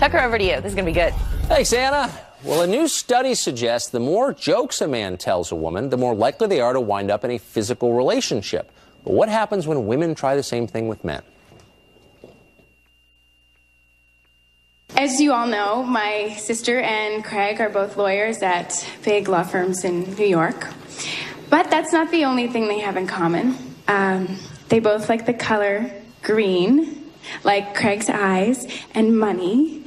Tucker, over to you. This is going to be good. Thanks, Anna. Well, a new study suggests the more jokes a man tells a woman, the more likely they are to wind up in a physical relationship. But what happens when women try the same thing with men? As you all know, my sister and Craig are both lawyers at big law firms in New York. But that's not the only thing they have in common. They both like the color green, like Craig's eyes, and money.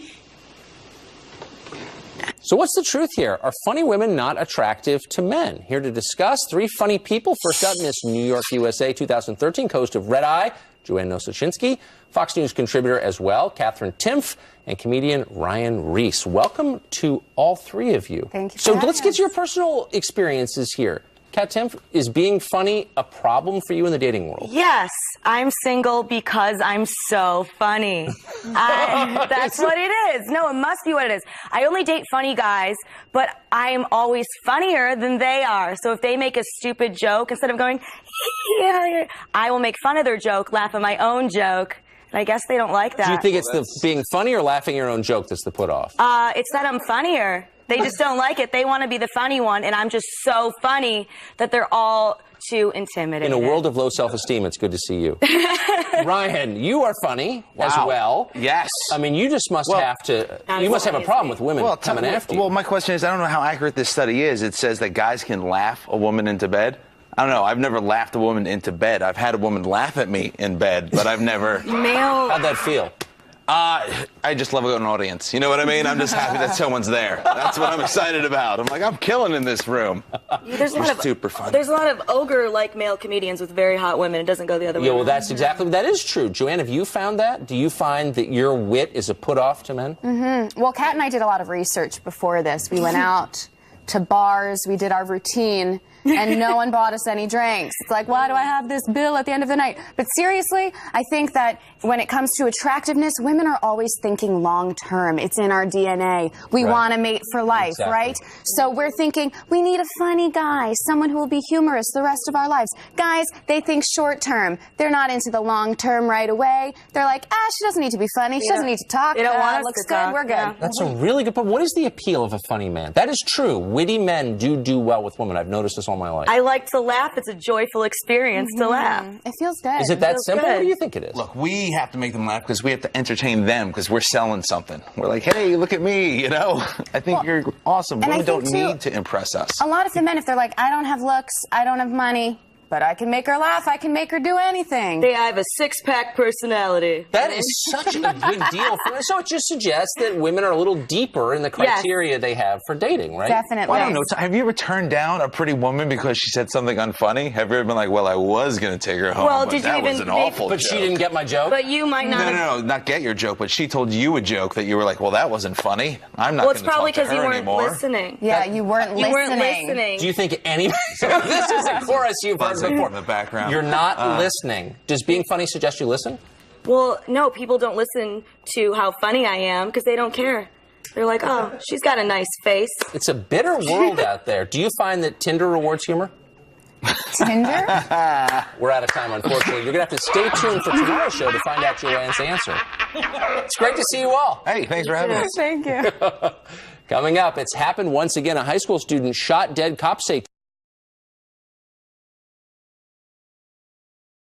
So what's the truth here? Are funny women not attractive to men? Here to discuss, three funny people. First up, Miss New York USA 2013, host of Red Eye, Joanne Nosachinski, Fox News contributor as well, Katherine Timpf, and comedian Ryan Reese. Welcome to all three of you. Thank you. So let's get to your personal experiences here. Kat Timpf, is being funny a problem for you in the dating world? Yes, I'm single because I'm so funny. That's what it is. No, it must be what it is. I only date funny guys, but I'm always funnier than they are. So if they make a stupid joke, instead of going, yeah, I will make fun of their joke, laugh at my own joke. And I guess they don't like that. Do you think it's the being funny or laughing at your own joke that's the put off? It's that I'm funnier. They just don't like it. They want to be the funny one, and I'm just so funny that they're all too intimidated. In a world of low self-esteem, it's good to see you. Ryan, you are funny as well. Yes. I mean, you just must have to, you must have a problem with women coming after you. Well, my question is, I don't know how accurate this study is. It says that guys can laugh a woman into bed. I don't know. I've never laughed a woman into bed. I've had a woman laugh at me in bed, but I've never... How'd that feel? I just love an audience. You know what I mean? I'm just happy that someone's there. That's what I'm excited about. I'm like, I'm killing in this room. There's a lot of super fun. There's a lot of ogre-like male comedians with very hot women. It doesn't go the other way. Yeah, well, that is true. Joanne, have you found that? Do you find that your wit is a put-off to men? Mm-hmm. Well, Kat and I did a lot of research before this. We went out to bars, we did our routine, and no one bought us any drinks. It's like, why do I have this bill at the end of the night? But seriously, I think that when it comes to attractiveness, women are always thinking long-term. It's in our DNA. We want to mate for life, right? So we're thinking, we need a funny guy, someone who will be humorous the rest of our lives. Guys, they think short-term. They're not into the long-term right away. They're like, she doesn't need to be funny. She doesn't need to talk. They don't want us looks to good. talk. We're good. Yeah. That's a really good point. What is the appeal of a funny man? That is true. Witty men do well with women. I've noticed this all my life. I like to laugh. It's a joyful experience to laugh. It feels good. Is it that simple? good. What do you think it is? Look, we have to make them laugh because we have to entertain them because we're selling something. We're like, hey, look at me, you know? I think you're awesome. Women don't need to impress us. A lot of the men, if they're like, I don't have looks, I don't have money, but I can make her laugh, I can make her do anything. They have a six-pack personality. That is such a good deal for me. So it just suggests that women are a little deeper in the criteria they have for dating, right? Definitely. Well, I don't know. Have you ever turned down a pretty woman because she said something unfunny? Have you ever been like, well, I was going to take her home, but that was an awful But joke. she didn't get my joke? But you might not. No, not get your joke, but she told you a joke that you were like, well, that wasn't funny. I'm not going to talk to her anymore. Well, it's probably because you weren't listening. Yeah, you weren't listening. Do you think any... This is a chorus you've heard before. In the background. You're not listening. Does being funny suggest you listen? Well, no, people don't listen to how funny I am because they don't care. They're like, oh, she's got a nice face. It's a bitter world out there. Do you find that Tinder rewards humor? Tinder? We're out of time, unfortunately. You're going to have to stay tuned for tomorrow's show to find out Joanne's answer. It's great to see you all. Hey, thanks for having us. Thank you. Coming up, it's happened once again. A high school student shot dead. Cops say